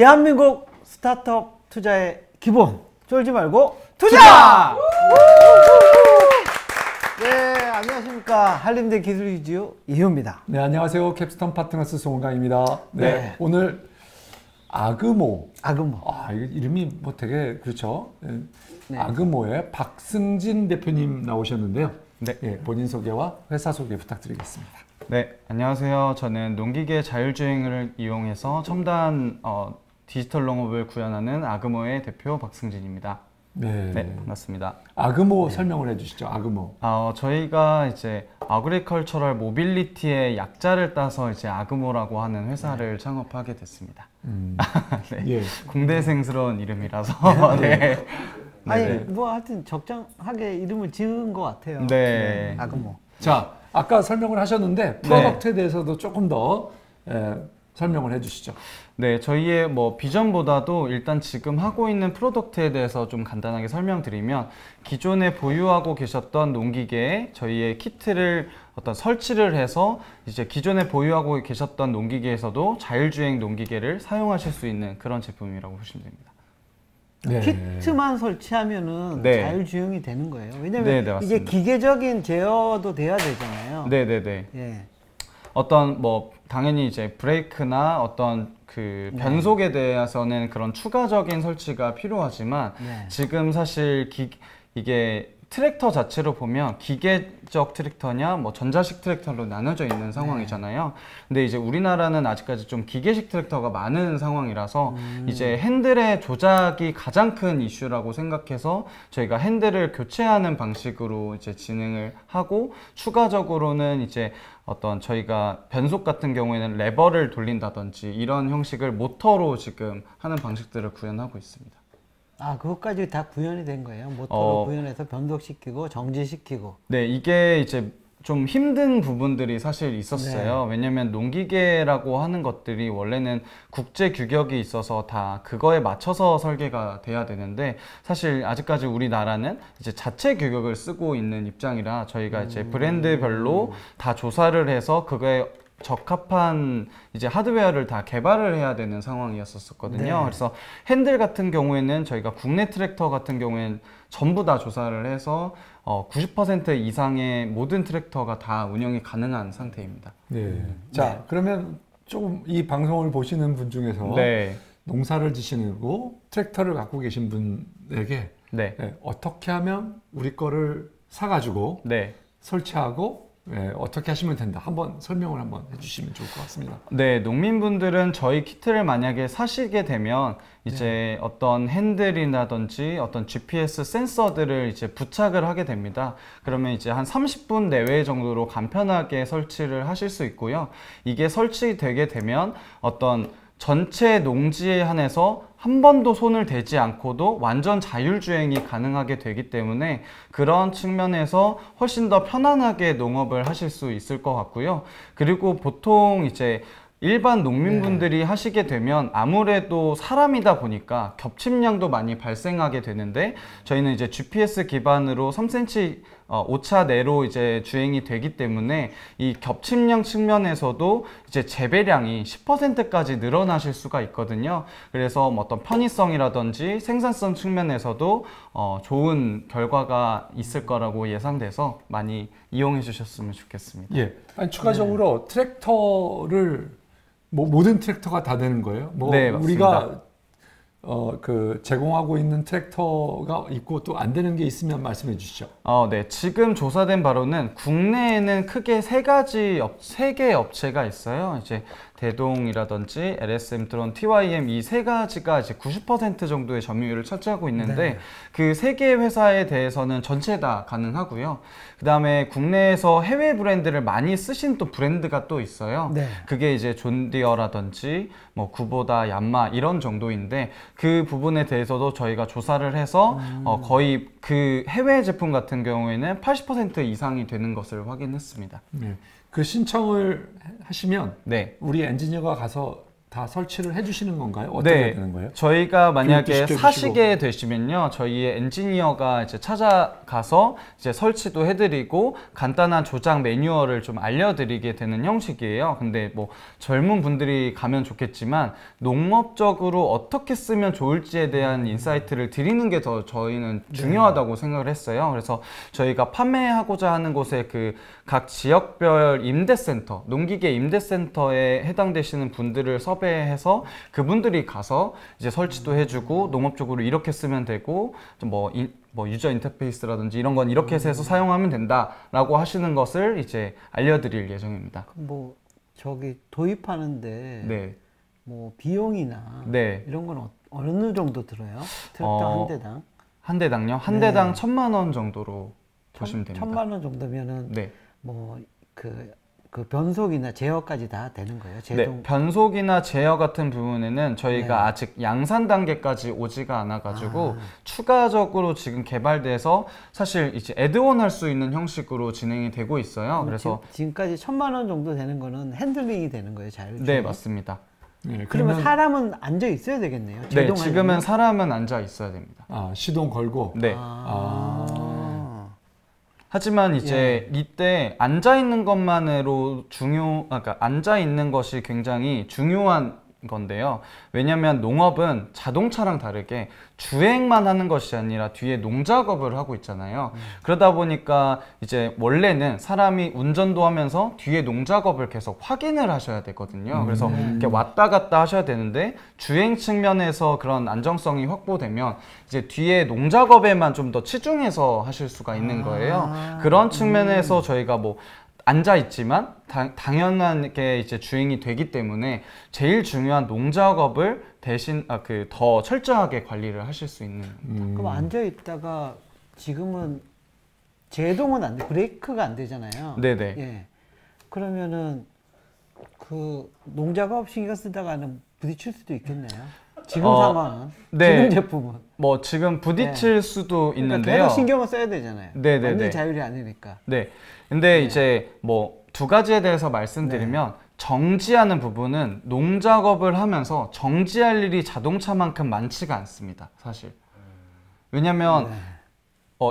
대한민국 스타트업 투자의 기본, 쫄지 말고 투자! 네, 안녕하십니까. 한림대 기술이지요 이효입니다. 네, 안녕하세요. 캡스톤 파트너스 송은강입니다. 네. 오늘 아그모. 이거 이름이 뭐 되게 그렇죠. 네. 아그모의 박승진 대표님 나오셨는데요. 네. 예, 본인 소개와 회사 소개 부탁드리겠습니다. 네, 안녕하세요. 저는 농기계 자율주행을 이용해서 첨단 디지털 농업을 구현하는 아그모의 대표 박승진입니다. 네, 네, 반갑습니다. 아그모 설명을 해주시죠. 아그모. 저희가 이제 아그리컬처럴 모빌리티의 약자를 따서 이제 아그모라고 하는 회사를 창업하게 됐습니다. 네. 예. 공대생스러운 이름이라서. 네. 아니, 네. 뭐 하여튼 적정하게 이름을 지은 것 같아요. 네. 아그모. 자, 아까 설명을 하셨는데 프로덕트에 대해서도 조금 더 설명을 해주시죠. 네, 저희의 뭐 비전보다도 일단 지금 하고 있는 프로덕트에 대해서 좀 간단하게 설명드리면, 기존에 보유하고 계셨던 농기계에 저희의 키트를 설치를 해서 이제 기존에 보유하고 계셨던 농기계에서도 자율주행 농기계를 사용하실 수 있는 그런 제품이라고 보시면 됩니다. 네. 키트만 설치하면은 네. 자율주행이 되는 거예요. 왜냐면 네, 이게 맞습니다. 기계적인 제어도 돼야 되잖아요. 네네네. 예. 당연히 이제 브레이크나 그 변속에 대해서는 그런 추가적인 설치가 필요하지만, 네. 지금 사실 이게 트랙터 자체로 보면 기계적 트랙터냐 뭐 전자식 트랙터로 나눠져 있는 상황이잖아요. 근데 이제 우리나라는 아직까지 좀 기계식 트랙터가 많은 상황이라서 이제 핸들의 조작이 가장 큰 이슈라고 생각해서 저희가 핸들을 교체하는 방식으로 이제 진행을 하고, 추가적으로는 이제 저희가 변속 같은 경우에는 레버를 돌린다든지 이런 형식을 모터로 지금 하는 방식들을 구현하고 있습니다. 그것까지 다 구현이 된 거예요. 모터로 구현해서 변속시키고 정지시키고. 네, 이게 이제 좀 힘든 부분들이 사실 있었어요. 네. 왜냐면 농기계라고 하는 것들이 원래는 국제 규격이 있어서 다 그거에 맞춰서 설계가 돼야 되는데, 사실 아직까지 우리나라는 이제 자체 규격을 쓰고 있는 입장이라 저희가 이제 브랜드별로 다 조사를 해서 그거에 적합한 이제 하드웨어를 다 개발을 해야 되는 상황이었었거든요. 네. 그래서 핸들 같은 경우에는 저희가 국내 트랙터 같은 경우에는 전부 다 조사를 해서 90% 이상의 모든 트랙터가 다 운영이 가능한 상태입니다. 네. 자, 그러면 조금 이 방송을 보시는 분 중에서 네. 농사를 지시고 트랙터를 갖고 계신 분에게 네. 어떻게 하면 우리 거를 사가지고 네. 설치하고 어떻게 하시면 된다. 한번 설명을 한번 해주시면 좋을 것 같습니다. 네, 농민분들은 저희 키트를 만약에 사시게 되면 이제 어떤 핸들이라든지 어떤 GPS 센서들을 이제 부착을 하게 됩니다. 그러면 이제 한 30분 내외 정도로 간편하게 설치를 하실 수 있고요. 이게 설치되게 되면 전체 농지에 한해서 한 번도 손을 대지 않고도 완전 자율주행이 가능하게 되기 때문에 그런 측면에서 훨씬 더 편안하게 농업을 하실 수 있을 것 같고요. 그리고 보통 이제 일반 농민분들이 하시게 되면 아무래도 사람이다 보니까 겹침량도 많이 발생하게 되는데, 저희는 이제 GPS 기반으로 3cm 오차 내로 이제 주행이 되기 때문에 이 겹침량 측면에서도 이제 재배량이 10%까지 늘어나실 수가 있거든요. 그래서 어떤 편의성이라든지 생산성 측면에서도 좋은 결과가 있을 거라고 예상돼서 많이 이용해 주셨으면 좋겠습니다. 예. 아니, 추가적으로 트랙터를 모든 트랙터가 다 되는 거예요? 네, 맞습니다. 우리가 제공하고 있는 트랙터가 있고 또 안 되는 게 있으면 말씀해 주시죠. 네. 지금 조사된 바로는 국내에는 크게 세 개의 업체가 있어요. 이제 대동이라든지 LSM 드론, TYM 이 세 가지가 이제 90% 정도의 점유율을 차지하고 있는데, 그 세 개의 회사에 대해서는 전체 다 가능하고요. 그 다음에 국내에서 해외 브랜드를 많이 쓰신 또 브랜드가 또 있어요. 네. 그게 이제 존디어라든지 뭐 구보다, 얀마 이런 정도인데, 그 부분에 대해서도 저희가 조사를 해서 거의 그 해외 제품 같은 경우에는 80% 이상이 되는 것을 확인했습니다. 네. 그 신청을 하시면 네. 우리 엔지니어가 가서 다 설치를 해주시는 건가요? 어떻게 되는 거예요? 저희가 만약에 시켜주시고. 사시게 되시면요, 저희의 엔지니어가 이제 찾아가서 이제 설치도 해드리고 간단한 조작 매뉴얼을 좀 알려드리게 되는 형식이에요. 근데 뭐 젊은 분들이 가면 좋겠지만 농업적으로 어떻게 쓰면 좋을지에 대한 인사이트를 드리는 게 더 저희는 중요하다고 생각을 했어요. 그래서 저희가 판매하고자 하는 곳에 그 각 지역별 임대센터, 농기계 임대센터에 해당되시는 분들을 섭외해서 그분들이 가서 이제 설치도 해주고 농업적으로 이렇게 쓰면 되고 뭐 유저 인터페이스라든지 이런 건 이렇게 해서 사용하면 된다라고 하시는 것을 이제 알려드릴 예정입니다. 뭐 저기 도입하는데 네. 뭐 비용이나 네. 이런 건 어느 정도 들어요? 트랙터 한 대당? 한 대당요? 한 네. 대당 1,000만 원 정도로 보시면 됩니다. 1,000만 원 정도면은 네. 뭐 그 변속이나 제어까지 다 되는 거예요? 제동. 네, 변속이나 제어 같은 부분에는 저희가 네. 아직 양산 단계까지 오지가 않아가지고 추가적으로 지금 개발돼서 사실 이제 애드온 할 수 있는 형식으로 진행이 되고 있어요. 그래서 지금까지 1,000만 원 정도 되는 거는 핸들링이 되는 거예요, 자율주행? 네, 맞습니다. 네, 그러면 사람은 앉아 있어야 되겠네요. 네, 제동하려면? 지금은 사람은 앉아 있어야 됩니다. 시동 걸고. 네. 하지만 이제 이때 앉아 있는 것만으로 그러니까 앉아 있는 것이 굉장히 중요한 건데요. 왜냐하면 농업은 자동차랑 다르게 주행만 하는 것이 아니라 뒤에 농작업을 하고 있잖아요. 그러다 보니까 이제 원래는 사람이 운전도 하면서 뒤에 농작업을 계속 확인을 하셔야 되거든요. 그래서 이렇게 왔다 갔다 하셔야 되는데 주행 측면에서 그런 안정성이 확보되면 이제 뒤에 농작업에만 좀 더 치중해서 하실 수가 있는 거예요. 그런 측면에서 저희가 뭐 앉아 있지만 당연하게 이제 주행이 되기 때문에 제일 중요한 농작업을 대신 더 철저하게 관리를 하실 수 있는. 그럼 앉아 있다가 지금은 제동은 안 돼, 브레이크가 안 되잖아요. 네네. 예. 그러면은 그 농작업 신경 쓰다가는 부딪힐 수도 있겠네요. 지금 상황은, 네. 지금 제품은. 뭐 지금 부딪힐 수도 그러니까 있는데요. 계속 신경을 써야 되잖아요. 네네네. 완전 자율이 아니니까. 네. 근데 이제 뭐 두 가지에 대해서 말씀드리면 정지하는 부분은 농작업을 하면서 정지할 일이 자동차만큼 많지가 않습니다, 사실. 왜냐면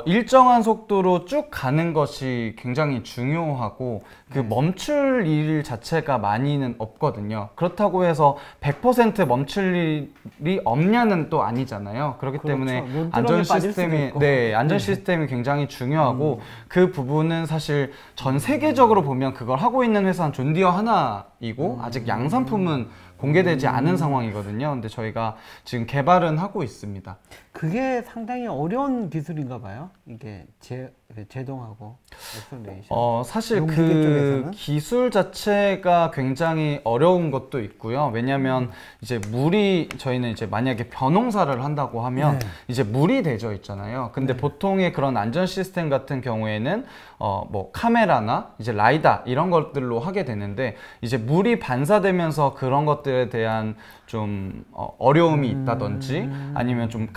일정한 속도로 쭉 가는 것이 굉장히 중요하고 그 멈출 일 자체가 많이는 없거든요. 그렇다고 해서 100% 멈출 일이 없냐는 또 아니잖아요. 그렇기 때문에 안전 시스템이 굉장히 중요하고 그 부분은 사실 전 세계적으로 보면 그걸 하고 있는 회사는 존 디어 하나이고 아직 양산품은 공개되지 않은 상황이거든요. 근데 저희가 지금 개발은 하고 있습니다. 그게 상당히 어려운 기술인가 봐요. 이게 제동하고 엑셀레이션. 사실 그 기술 자체가 굉장히 어려운 것도 있고요. 왜냐하면 이제 저희는 이제 만약에 벼농사를 한다고 하면 이제 물이 대져 있잖아요. 근데 보통의 그런 안전 시스템 같은 경우에는 뭐 카메라나 이제 라이다 이런 것들로 하게 되는데 이제 물이 반사되면서 그런 것들에 대한 좀 어려움이 있다든지 아니면 좀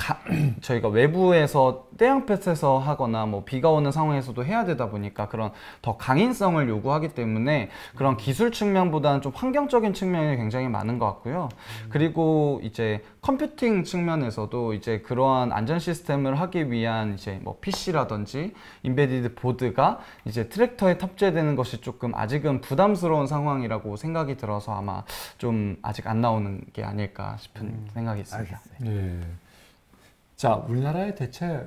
저희가 외부에서 태양볕에서 하거나 뭐 비가 오는 상황에서도 해야 되다 보니까 그런 더 강인성을 요구하기 때문에 그런 기술 측면보다는 좀 환경적인 측면이 굉장히 많은 것 같고요. 그리고 이제 컴퓨팅 측면에서도 이제 그러한 안전 시스템을 하기 위한 이제 뭐 PC라든지 인베디드 보드가 이제 트랙터에 탑재되는 것이 조금 아직은 부담스러운 상황이라고 생각이 들어서 아마 좀 아직 안 나오는 게 아닐까 싶은 생각이 있습니다. 네. 자, 우리나라에 대체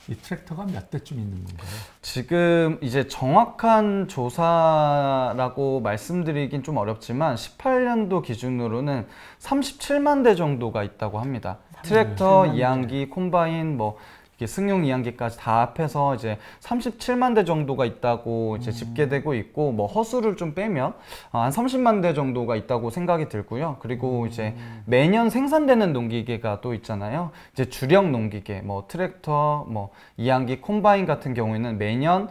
이 트랙터가 몇 대쯤 있는 건가요? 지금 이제 정확한 조사라고 말씀드리긴 좀 어렵지만 18년도 기준으로는 37만 대 정도가 있다고 합니다. 트랙터, 이항기, 콤바인, 뭐 승용 이항기까지 다 합해서 이제 37만 대 정도가 있다고 이제 집계되고 있고 뭐 허수를 좀 빼면 한 30만 대 정도가 있다고 생각이 들고요. 그리고 이제 매년 생산되는 농기계가 또 있잖아요. 이제 주력 농기계, 뭐 트랙터, 뭐 이항기, 콤바인 같은 경우에는 매년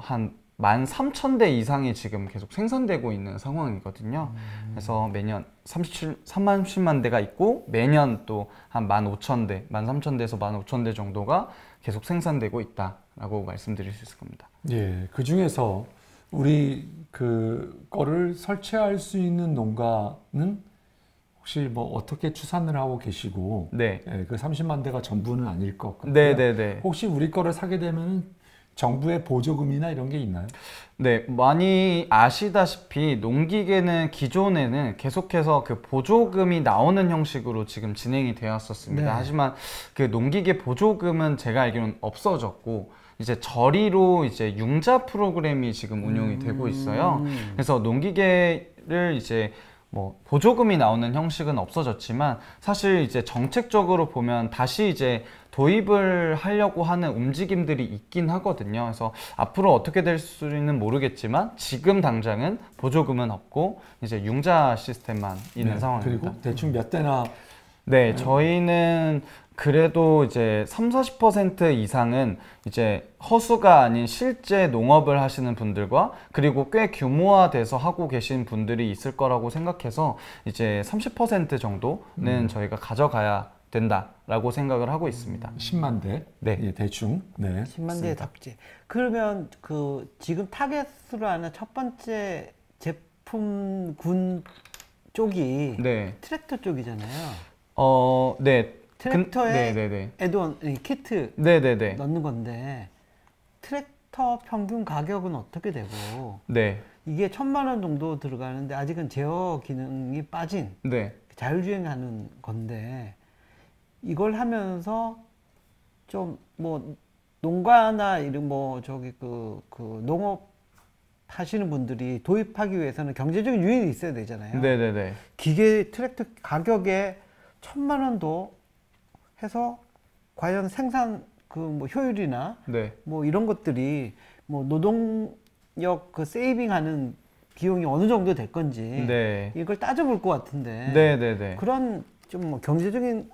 한 13,000대 이상이 지금 계속 생산되고 있는 상황이거든요. 그래서 매년 30만 대가 있고 매년 또 한 15,000대, 13,000대에서 15,000대 정도가 계속 생산되고 있다라고 말씀드릴 수 있을 겁니다. 예, 그 중에서 우리 그 거를 설치할 수 있는 농가는 혹시 뭐 어떻게 추산을 하고 계시고 네. 예, 그 30만 대가 전부는 아닐 것 같고요. 네네네. 혹시 우리 거를 사게 되면 정부의 보조금이나 이런 게 있나요? 네, 많이 아시다시피 농기계는 기존에는 계속해서 그 보조금이 나오는 형식으로 지금 진행이 되었었습니다. 네. 하지만 그 농기계 보조금은 제가 알기로는 없어졌고 이제 저리로 이제 융자 프로그램이 지금 운용이 되고 있어요. 그래서 농기계를 이제 뭐 보조금이 나오는 형식은 없어졌지만 사실 이제 정책적으로 보면 다시 이제 도입을 하려고 하는 움직임들이 있긴 하거든요. 그래서 앞으로 어떻게 될 수는 모르겠지만 지금 당장은 보조금은 없고 이제 융자 시스템만 있는 상황입니다. 그리고 대충 몇 대나 네, 저희는 그래도 이제 30-40% 이상은 이제 허수가 아닌 실제 농업을 하시는 분들과 그리고 꽤 규모화돼서 하고 계신 분들이 있을 거라고 생각해서 이제 30% 정도는 저희가 가져가야 된다라고 생각을 하고 있습니다. 10만 대. 네. 예, 대충. 네. 10만 대의 탑재. 그러면 그 지금 타겟으로 하는 첫 번째 제품군 쪽이 네. 트랙터 쪽이잖아요. 네. 트랙터에 네네네. 애드온 키트 네네네. 넣는 건데 트랙터 평균 가격은 어떻게 되고 네. 이게 1,000만 원 정도 들어가는데 아직은 제어 기능이 빠진 네. 자율주행하는 건데 이걸 하면서 좀 뭐 농가나 이런 뭐 저기 그 농업 하시는 분들이 도입하기 위해서는 경제적인 유인이 있어야 되잖아요. 네네네. 기계 트랙터 가격에 1,000만 원도 해서 과연 생산 그 뭐 효율이나 네. 뭐 이런 것들이 뭐 노동력 그 세이빙하는 비용이 어느 정도 될 건지 네. 이걸 따져볼 것 같은데 네네네. 그런 좀 뭐 경제적인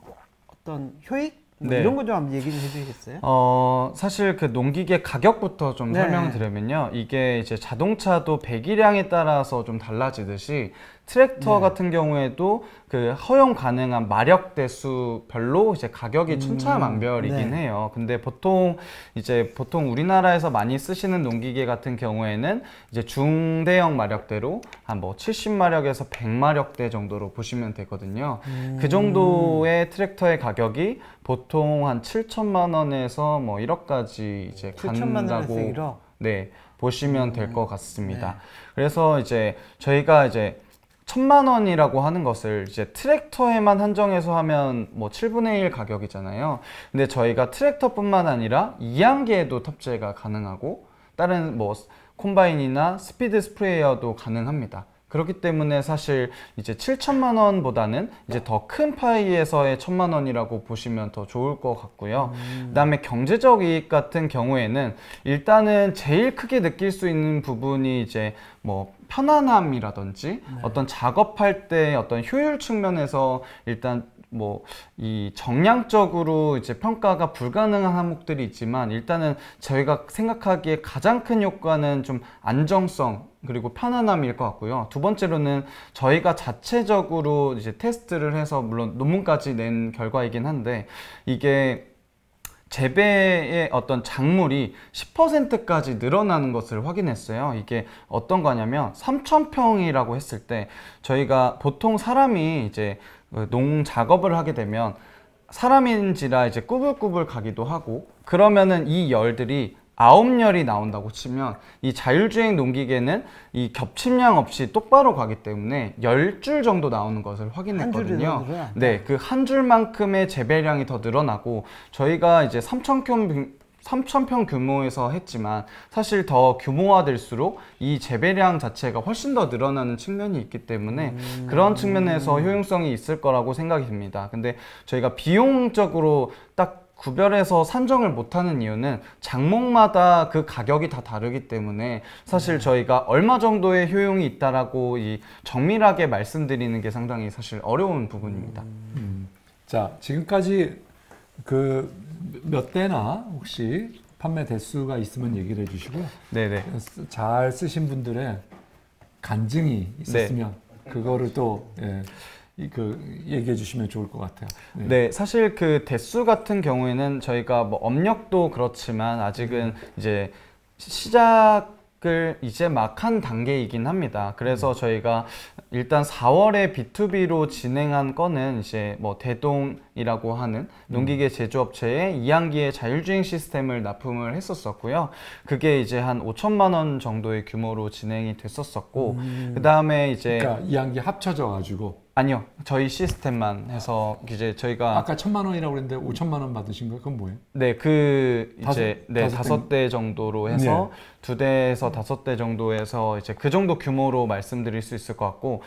어떤 효익 뭐 네. 이런 거 좀 한번 얘기 좀 해주시겠어요? 사실 그 농기계 가격부터 좀 네. 설명을 드리면요. 이게 이제 자동차도 배기량에 따라서 좀 달라지듯이 트랙터 네. 같은 경우에도 그 허용 가능한 마력 대수별로 이제 가격이 천차만별이긴 네. 해요. 근데 보통 우리나라에서 많이 쓰시는 농기계 같은 경우에는 이제 중대형 마력대로 한 뭐 70마력에서 100마력대 정도로 보시면 되거든요. 그 정도의 트랙터의 가격이 보통 한 7천만 원에서 뭐 1억까지 이제 7천만 원에서 간다고 1억? 네, 보시면 될 것 같습니다. 네. 그래서 이제 저희가 이제 1,000만 원이라고 하는 것을 이제 트랙터에만 한정해서 하면 뭐 7분의 1 가격이잖아요. 근데 저희가 트랙터뿐만 아니라 이양기에도 탑재가 가능하고 다른 뭐 콤바인이나 스피드 스프레이어도 가능합니다. 그렇기 때문에 사실 이제 7천만 원보다는 이제 더 큰 파이에서의 1,000만 원이라고 보시면 더 좋을 것 같고요. 그다음에 경제적 이익 같은 경우에는 일단은 제일 크게 느낄 수 있는 부분이 이제 뭐 편안함이라든지 어떤 작업할 때 어떤 효율 측면에서 일단 뭐 이 정량적으로 이제 평가가 불가능한 항목들이 있지만 일단은 저희가 생각하기에 가장 큰 효과는 좀 안정성 그리고 편안함일 것 같고요. 두 번째로는 저희가 자체적으로 이제 테스트를 해서 물론 논문까지 낸 결과이긴 한데 이게 재배의 어떤 작물이 10%까지 늘어나는 것을 확인했어요. 이게 어떤 거냐면 3,000평이라고 했을 때 저희가 보통 사람이 이제 농 작업을 하게 되면 사람인지라 이제 꾸불꾸불 가기도 하고 그러면은 이 열들이 9열이 나온다고 치면 이 자율주행 농기계는 이 겹침량 없이 똑바로 가기 때문에 10줄 정도 나오는 것을 확인했거든요. 네, 그 한 줄만큼의 재배량이 더 늘어나고 저희가 이제 3,000평 규모에서 했지만 사실 더 규모화될수록 이 재배량 자체가 훨씬 더 늘어나는 측면이 있기 때문에 그런 측면에서 효용성이 있을 거라고 생각이 듭니다. 근데 저희가 비용적으로 딱 구별해서 산정을 못하는 이유는 작목마다 그 가격이 다 다르기 때문에 사실 저희가 얼마 정도의 효용이 있다라고 이 정밀하게 말씀드리는 게 상당히 사실 어려운 부분입니다. 자, 지금까지 그 몇 대나 혹시 판매 대수가 있으면 얘기를 해주시고요. 네네. 잘 쓰신 분들의 간증이 있었으면 그거를 또 얘기해 주시면 좋을 것 같아요. 네. 네, 사실 그 대수 같은 경우에는 저희가 뭐 업력도 그렇지만 아직은 이제 시작 을 이제 막 한 단계이긴 합니다. 그래서 저희가 일단 4월에 B2B로 진행한 건은 이제 뭐 대동이라고 하는 농기계 제조업체에 2학기에 자율주행 시스템을 납품을 했었었고요. 그게 이제 한 5천만 원 정도의 규모로 진행이 됐었었고, 그 다음에 이제 그러니까 2학기 합쳐져 가지고 아니요, 저희 시스템만 해서 이제 저희가 아까 1,000만 원이라고 그랬는데 5천만 원 받으신 거예요? 그건 뭐예요? 네, 그 이제 다섯 5대 정도로 해서 2대에서 5대 정도에서 이제 그 정도 규모로 말씀드릴 수 있을 것 같고,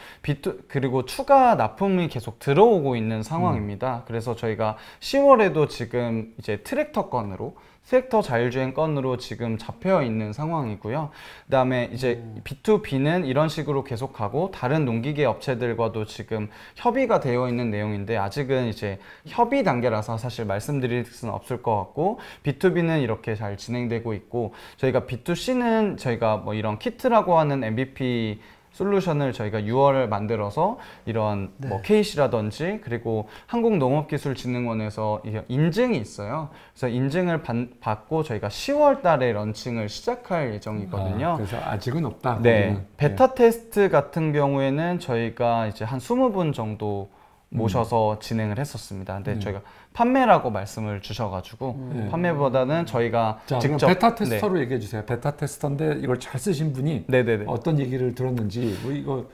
그리고 추가 납품이 계속 들어오고 있는 상황입니다. 그래서 저희가 10월에도 지금 이제 트랙터 건으로 트랙터 자율주행 건으로 지금 잡혀 있는 상황이고요. 그다음에 이제 B2B는 이런 식으로 계속 가고 다른 농기계 업체들과도 지금 협의가 되어 있는 내용인데 아직은 이제 협의 단계라서 사실 말씀드릴 수는 없을 것 같고, B2B는 이렇게 잘 진행되고 있고, 저희가 B2C는 저희가 뭐 이런 키트라고 하는 MVP 솔루션을 저희가 6월에 만들어서 이런 뭐 KC라든지 그리고 한국농업기술진흥원에서 인증이 있어요. 그래서 인증을 받고 저희가 10월 달에 런칭을 시작할 예정이거든요. 그래서 아직은 없다. 네. 거기는. 베타 테스트 같은 경우에는 저희가 이제 한 20분 정도 모셔서 진행을 했었습니다. 근데 저희가 판매라고 말씀을 주셔가지고 판매보다는 저희가 자, 직접 그럼 베타 테스터로 얘기해 주세요. 베타 테스터인데 이걸 잘 쓰신 분이 네네네. 어떤 얘기를 들었는지 뭐 이거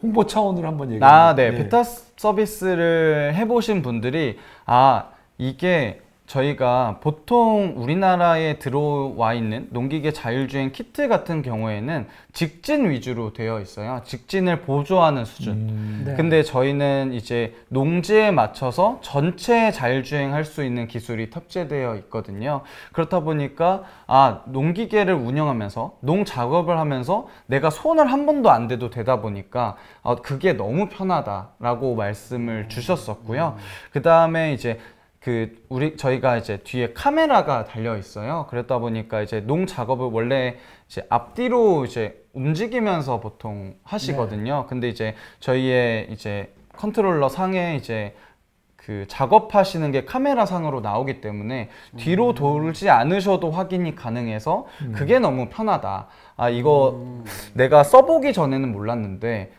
홍보 차원으로 한번 얘기해 네. 베타 서비스를 해보신 분들이 이게 저희가 보통 우리나라에 들어와 있는 농기계 자율주행 키트 같은 경우에는 직진 위주로 되어 있어요. 직진을 보조하는 수준. 네. 근데 저희는 이제 농지에 맞춰서 전체 자율주행 할 수 있는 기술이 탑재되어 있거든요. 그렇다 보니까 농기계를 운영하면서 농 작업을 하면서 내가 손을 한 번도 안 대도 되다 보니까 그게 너무 편하다라고 말씀을 주셨었고요. 그 다음에 이제 저희가 이제 뒤에 카메라가 달려 있어요. 그랬다 보니까 이제 농 작업을 원래 이제 앞뒤로 이제 움직이면서 보통 하시거든요. 근데 이제 저희의 이제 컨트롤러 상에 이제 그 작업하시는 게 카메라 상으로 나오기 때문에 뒤로 돌지 않으셔도 확인이 가능해서 그게 너무 편하다. 이거 내가 써보기 전에는 몰랐는데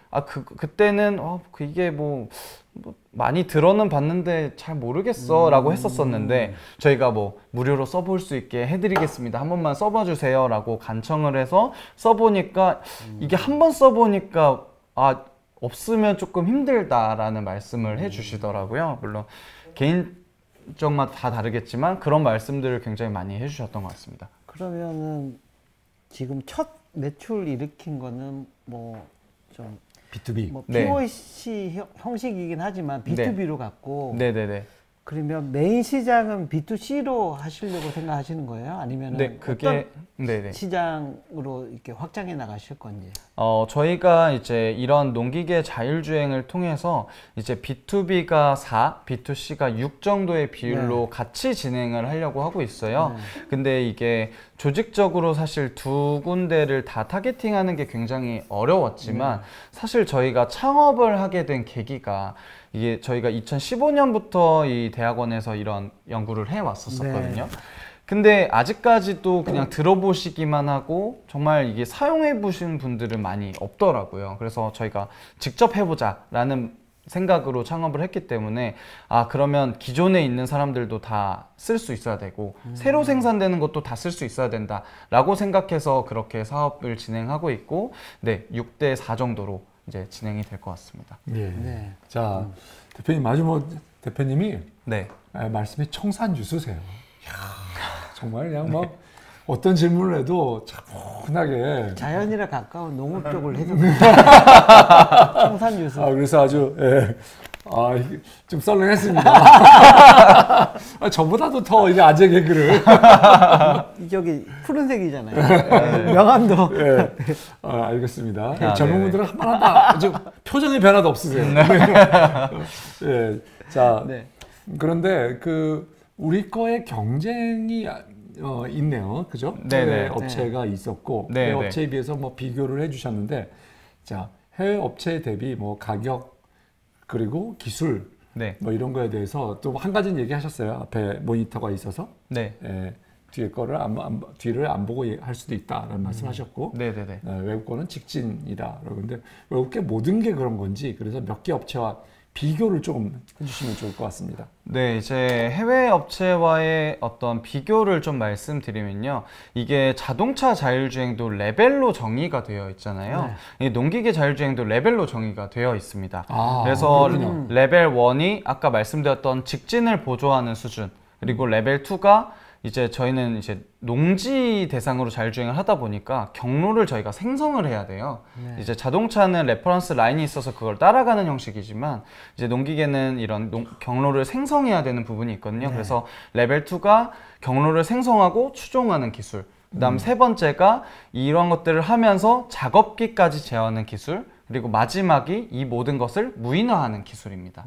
그때는 이게 뭐 많이 들어는 봤는데 잘 모르겠어 라고 했었었는데 저희가 뭐 무료로 써볼 수 있게 해드리겠습니다, 한 번만 써봐 주세요 라고 간청을 해서 써보니까 이게 한 번 써보니까 없으면 조금 힘들다라는 말씀을 해주시더라고요. 물론 개인적마다 다 다르겠지만 그런 말씀들을 굉장히 많이 해주셨던 것 같습니다. 그러면은 지금 첫 매출 일으킨 거는 뭐 좀 B2B. 뭐 네. POC 형식이긴 하지만 B2B로 갔고, 네네네. 그러면 메인 시장은 B2C로 하시려고 생각하시는 거예요? 아니면 네, 그게 어떤 시장으로 이렇게 확장해 나가실 건지? 저희가 이제 이런 농기계 자율주행을 통해서 이제 B2B가 4, B2C가 6 정도의 비율로 같이 진행을 하려고 하고 있어요. 근데 이게 조직적으로 사실 두 군데를 다 타겟팅하는 게 굉장히 어려웠지만 사실 저희가 창업을 하게 된 계기가 이게 저희가 2015년부터 이 대학원에서 이런 연구를 해왔었거든요. 근데 아직까지도 그냥 들어보시기만 하고 정말 이게 사용해 보신 분들은 많이 없더라고요. 그래서 저희가 직접 해보자 라는 생각으로 창업을 했기 때문에 그러면 기존에 있는 사람들도 다 쓸 수 있어야 되고 새로 생산되는 것도 다 쓸 수 있어야 된다 라고 생각해서 그렇게 사업을 진행하고 있고 6대 4 정도로 이제 진행이 될 것 같습니다. 네. 자, 대표님 대표님이 말씀이 청산유수세요. 정말 그냥 막 어떤 질문을 해도 차분하게 자연이라 가까운 농업 쪽을 해서 청산유수. 그래서 아주 이게 좀 썰렁했습니다. 저보다도 더 이게 아재 개그를 저기 푸른색이잖아요. 명함도. 알겠습니다. 젊은 분들은 한만하다. 아주 표정의 변화도 없으세요. 자, 그런데 우리 거에 경쟁이 있네요. 그죠? 해외 업체가 있었고 해외 업체에 비해서 뭐 비교를 해주셨는데, 자, 해외 업체 대비 뭐 가격 그리고 기술 뭐 이런 거에 대해서 또 한 가지는 얘기하셨어요. 앞에 모니터가 있어서 뒤에 거를 뒤를 안 보고 할 수도 있다라는 말씀하셨고, 네네네. 외국 거는 직진이다. 그런데 외국 게 모든 게 그런 건지, 그래서 몇 개 업체와 비교를 좀 해주시면 좋을 것 같습니다. 네, 이제 해외 업체와의 어떤 비교를 좀 말씀드리면요. 이게 자동차 자율주행도 레벨로 정의가 되어 있잖아요. 이 농기계 자율주행도 레벨로 정의가 되어 있습니다. 그래서 그렇군요. 레벨 1이 아까 말씀드렸던 직진을 보조하는 수준, 그리고 레벨 2가 이제 저희는 이제 농지 대상으로 자율주행을 하다 보니까 경로를 저희가 생성을 해야 돼요. 이제 자동차는 레퍼런스 라인이 있어서 그걸 따라가는 형식이지만 이제 농기계는 이런 경로를 생성해야 되는 부분이 있거든요. 그래서 레벨 2가 경로를 생성하고 추종하는 기술, 그다음 세 번째가 이런 것들을 하면서 작업기까지 제어하는 기술, 그리고 마지막이 이 모든 것을 무인화하는 기술입니다.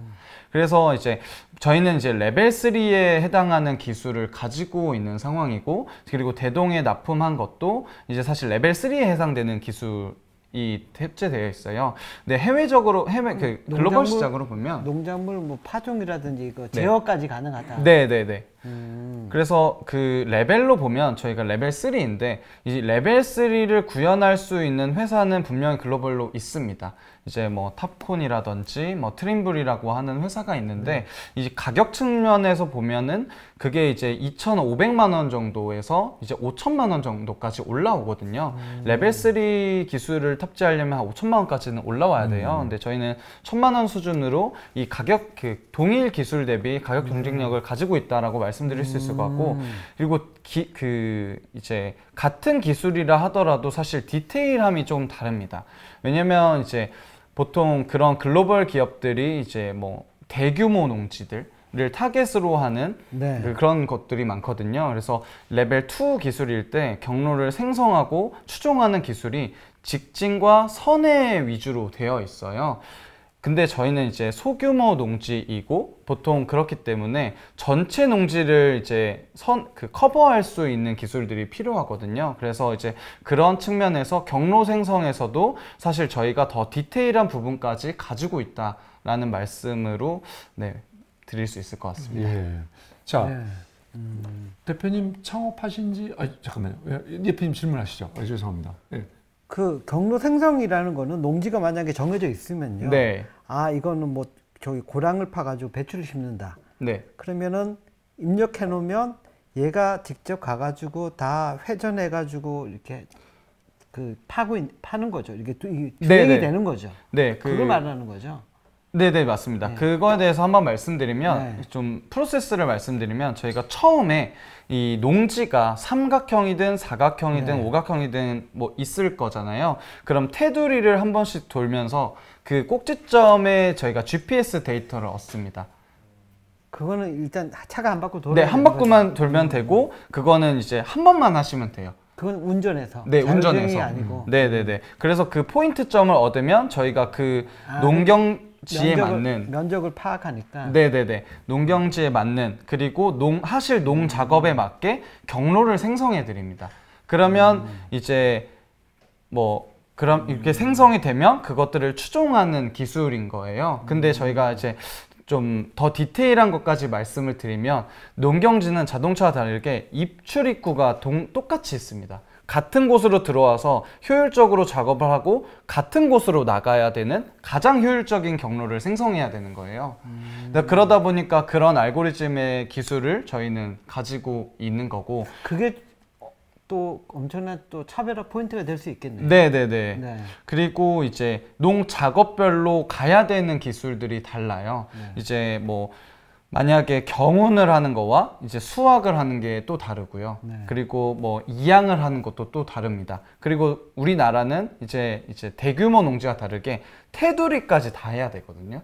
그래서 이제 저희는 이제 레벨 3에 해당하는 기술을 가지고 있는 상황이고, 그리고 대동에 납품한 것도 이제 사실 레벨 3에 해당되는 기술이 탑재되어 있어요. 근데 해외적으로 글로벌 시장으로 보면 농작물 뭐 파종이라든지 이거 제어까지 가능하다. 네네네. 그래서 그 레벨로 보면 저희가 레벨 3인데 이 레벨 3를 구현할 수 있는 회사는 분명히 글로벌로 있습니다. 이제 뭐 탑콘이라든지 뭐 트림블이라고 하는 회사가 있는데 이제 가격 측면에서 보면은 그게 이제 2,500만 원 정도에서 이제 5천만 원 정도까지 올라오거든요. 레벨 3 기술을 탑재하려면 한 5천만 원까지는 올라와야 돼요. 근데 저희는 1,000만 원 수준으로 이 가격 동일 기술 대비 가격 경쟁력을 가지고 있다라고 말씀드릴 수 있을 것 같고, 그리고 이제 같은 기술이라 하더라도 사실 디테일함이 좀 다릅니다. 왜냐면 이제 보통 그런 글로벌 기업들이 이제 뭐 대규모 농지들을 타겟으로 하는 그런 것들이 많거든요. 그래서 레벨 2 기술일 때 경로를 생성하고 추종하는 기술이 직진과 선해 위주로 되어 있어요. 근데 저희는 이제 소규모 농지이고 보통 그렇기 때문에 전체 농지를 이제 커버할 수 있는 기술들이 필요하거든요. 그래서 이제 그런 측면에서 경로 생성에서도 사실 저희가 더 디테일한 부분까지 가지고 있다라는 말씀으로 드릴 수 있을 것 같습니다. 예. 자, 대표님 창업하신 지 잠깐만요. 대표님 질문하시죠. 죄송합니다. 예. 그 경로 생성이라는 거는 농지가 만약에 정해져 있으면요. 이거는 뭐 저기 고랑을 파가지고 배추를 심는다. 그러면은 입력해 놓으면 얘가 직접 가가지고 다 회전해가지고 이렇게 파는 거죠. 이게 주행이 되는 거죠. 그걸 말하는 거죠. 네네, 맞습니다. 그거에 대해서 한번 말씀드리면 좀 프로세스를 말씀드리면 저희가 처음에 이 농지가 삼각형이든 사각형이든 오각형이든 뭐 있을 거잖아요. 그럼 테두리를 한 번씩 돌면서 그 꼭지점에 저희가 GPS 데이터를 얻습니다. 그거는 일단 차가 한 바퀴 돌아야 한 바퀴만 돌면 되고, 그거는 이제 한 번만 하시면 돼요. 그건 운전해서. 운전해서. 아니고. 그래서 그 포인트점을 얻으면 저희가 그 농경지에 맞는 면적을 파악하니까. 농경지에 맞는, 그리고 하실 농 작업에 맞게 경로를 생성해 드립니다. 그러면 이제 그럼 이렇게 생성이 되면 그것들을 추종하는 기술인 거예요. 근데 저희가 이제 좀 더 디테일한 것까지 말씀을 드리면, 농경지는 자동차와 다르게 입출 입구가 똑같이 있습니다. 같은 곳으로 들어와서 효율적으로 작업을 하고 같은 곳으로 나가야 되는 가장 효율적인 경로를 생성해야 되는 거예요. 그러다 보니까 그런 알고리즘의 기술을 저희는 가지고 있는 거고, 그게 또 엄청난 또 차별화 포인트가 될 수 있겠네요. 그리고 이제 농 작업별로 가야 되는 기술들이 달라요. 이제 뭐 만약에 경운을 하는 거와 이제 수확을 하는 게 또 다르고요. 그리고 뭐 이양을 하는 것도 또 다릅니다. 그리고 우리나라는 이제 대규모 농지와 다르게 테두리까지 다 해야 되거든요.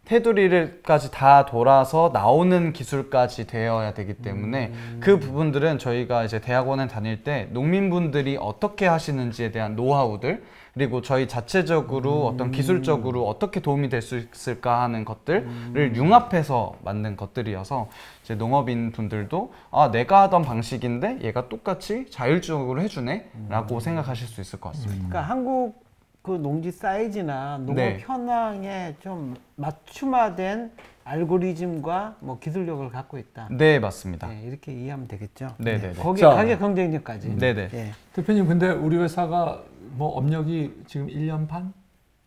테두리까지 다 돌아서 나오는 기술까지 되어야 되기 때문에 그 부분들은 저희가 이제 대학원에 다닐 때 농민분들이 어떻게 하시는지에 대한 노하우들, 그리고 저희 자체적으로 어떤 기술적으로 어떻게 도움이 될 수 있을까 하는 것들을 융합해서 만든 것들이어서 이제 농업인 분들도 내가 하던 방식인데 얘가 똑같이 자율적으로 해주네 라고 생각하실 수 있을 것 같습니다. 그러니까 한국 그 농지 사이즈나 농업 네. 현황에 좀 맞춤화된 알고리즘과 뭐 기술력을 갖고 있다. 네, 맞습니다. 네, 이렇게 이해하면 되겠죠. 네, 네. 네. 거기에 자, 가격 경쟁력까지. 네, 네. 예. 대표님, 근데 우리 회사가 뭐 업력이 지금 1년 반?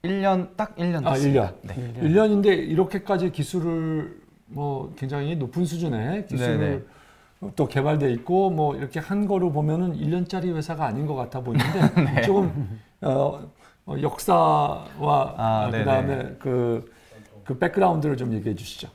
1년 딱 1년 됐습니다. 아, 1년. 네. 1년인데 이렇게까지 기술을 뭐 굉장히 높은 수준의 기술을 네네. 또 개발돼 있고 뭐 이렇게 한 거로 보면은 1년짜리 회사가 아닌 것 같아 보이는데 네. 조금 역사와 그다음에 그 백그라운드를 좀 얘기해 주시죠.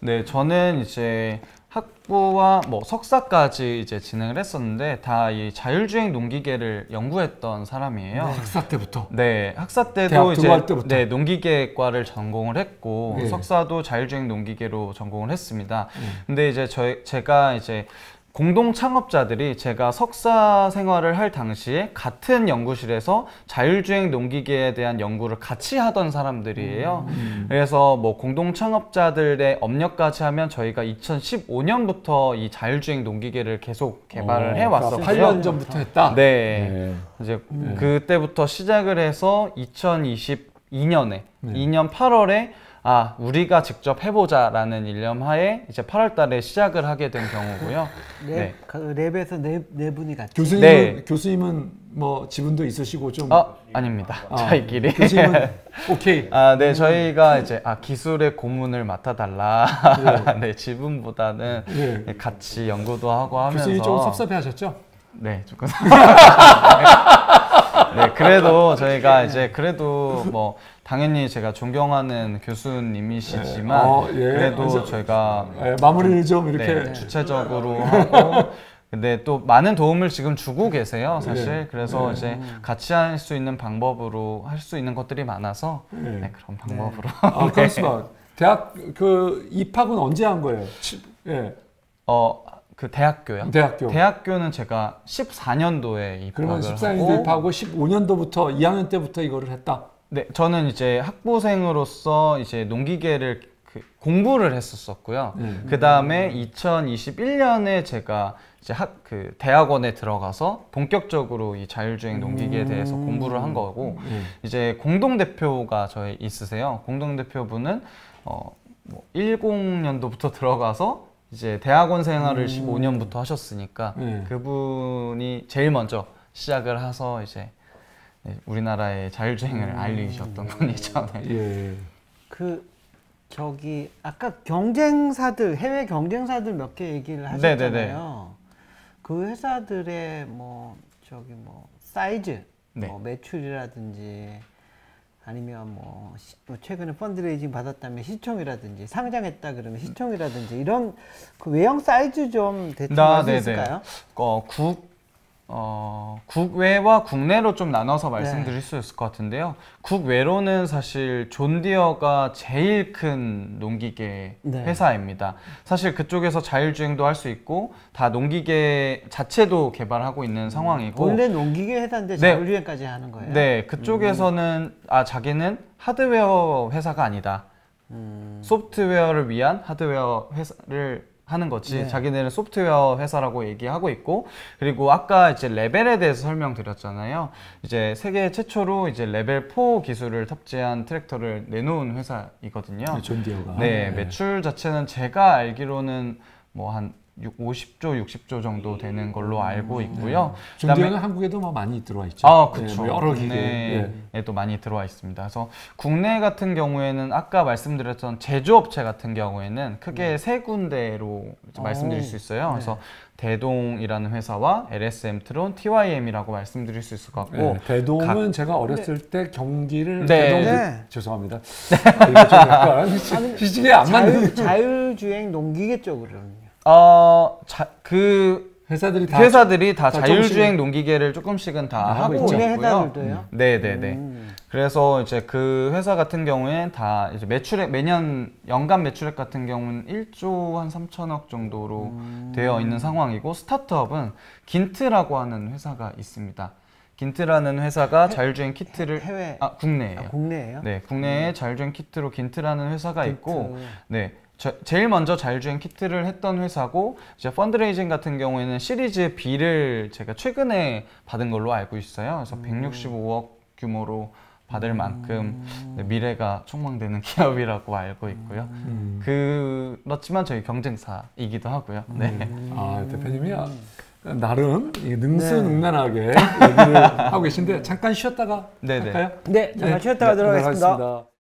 네, 저는 이제 학부와 뭐 석사까지 이제 진행을 했었는데 다 이 자율주행 농기계를 연구했던 사람이에요. 네. 학사 때부터. 네, 학사 때도 대학 이제 들어갈 때부터. 네, 농기계과를 전공을 했고 네. 석사도 자율주행 농기계로 전공을 했습니다. 근데 이제 제가 이제 공동 창업자들이 제가 석사 생활을 할 당시에 같은 연구실에서 자율주행 농기계에 대한 연구를 같이 하던 사람들이에요. 그래서 뭐 공동 창업자들의 업력까지 하면 저희가 2015년부터 이 자율주행 농기계를 계속 개발을 해왔었고요. 8년 전부터 했다. 네. 이제 그때부터 시작을 해서 2022년에 2년 8월에 우리가 직접 해보자라는 일념하에 이제 8월 달에 시작을 하게 된 경우고요. 네. 그 랩에서 네 분이 같이. 교수님은 뭐 지분도 있으시고 좀. 아닙니다. 저희끼리. 교수님은 오케이. 네, 저희가 이제 기술의 고문을 맡아달라. 네, 지분보다는 네. 같이 연구도 하고 하면서. 교수님이 조금 섭섭해하셨죠? 네, 조금. 네, 그래도 저희가 이제 그래도 뭐 당연히 제가 존경하는 교수님이시지만 그래도 저희가 마무리를 좀 이렇게 주체적으로 하고 근데 또 많은 도움을 지금 주고 계세요, 사실. 그래서 이제 같이 할 수 있는 방법으로 할 수 있는 것들이 많아서 그런 방법으로. 그렇습니다. 대학 그 입학은 언제 한 거예요? 그 대학교요? 대학교는 제가 14년도에 입학을 그러면 14년도에 입학하고 15년도부터 2학년 때부터 이거를 했다. 네, 저는 이제 학부생으로서 이제 농기계를 공부를 했었었고요. 그 다음에 2021년에 제가 이제 대학원에 들어가서 본격적으로 이 자율주행 농기계에 대해서 공부를 한 거고, 이제 공동대표가 저희 있으세요. 공동대표분은 뭐 10년도부터 들어가서 이제 대학원 생활을 15년부터 하셨으니까 그분이 제일 먼저 시작을 해서 이제 우리나라의 자율주행을 알리셨던 분이죠. 네. 아까 경쟁사들, 해외 경쟁사들 몇 개 얘기를 하셨잖아요. 네네네. 그 회사들의 사이즈, 뭐 매출이라든지 아니면 뭐 최근에 펀드레이징 받았다면 시총이라든지 상장했다 그러면 시총이라든지 이런 그 외형 사이즈 좀 대충 알 수 있을까요? 국외와 국내로 좀 나눠서 말씀드릴 수 있을 것 같은데요. 국외로는 사실 존디어가 제일 큰 농기계 회사입니다. 사실 그쪽에서 자율주행도 할 수 있고 다 농기계 자체도 개발하고 있는 상황이고 원래 농기계 회사인데 자율주행까지 하는 거예요? 네, 그쪽에서는 자기는 하드웨어 회사가 아니다. 소프트웨어를 위한 하드웨어 회사를 하는 거지. 자기네는 소프트웨어 회사라고 얘기하고 있고, 그리고 아까 이제 레벨에 대해서 설명드렸잖아요. 이제 세계 최초로 이제 레벨 4 기술을 탑재한 트랙터를 내놓은 회사이거든요. 존디어가. 네, 매출 자체는 제가 알기로는 뭐 한 50조, 60조 정도 되는 걸로 알고 있고요. 존디어는 한국에도 뭐 많이 들어와 있죠. 그렇죠. 뭐 여러 국내에도 많이 들어와 있습니다. 그래서 국내 같은 경우에는 아까 말씀드렸던 제조업체 같은 경우에는 크게 세 군데로 말씀드릴 수 있어요. 그래서 대동이라는 회사와 LSM 트론, TYM이라고 말씀드릴 수 있을 것 같고 대동은 제가 어렸을 때 경기를 죄송합니다. 이거 좀 약간 시기에 안 맞는 자율주행 농기계 쪽으로는요. 회사들이 다 자율주행 농기계를 조금씩은 다 하고 있고요. 회사들도요? 네네네. 그래서 이제 그 회사 같은 경우에는 다 이제 매출액 매년 연간 매출액 같은 경우는 1조 한 3천억 정도로 되어 있는 상황이고, 스타트업은 긴트라고 하는 회사가 있습니다. 긴트라는 회사가 자율주행 키트를 국내예요. 국내예요? 네, 국내에 자율주행 키트로 긴트라는 회사가 있고, 네. 제일 먼저 자율주행 키트를 했던 회사고, 이제 펀드레이징 같은 경우에는 시리즈 B를 제가 최근에 받은 걸로 알고 있어요. 그래서 165억 규모로 받을 만큼 미래가 촉망되는 기업이라고 알고 있고요. 그렇지만 저희 경쟁사이기도 하고요. 네. 아, 대표님이 나름 능수능란하게 얘기를 하고 계신데 잠깐 쉬었다가 할까요? 네, 잠깐 쉬었다가 들어가겠습니다.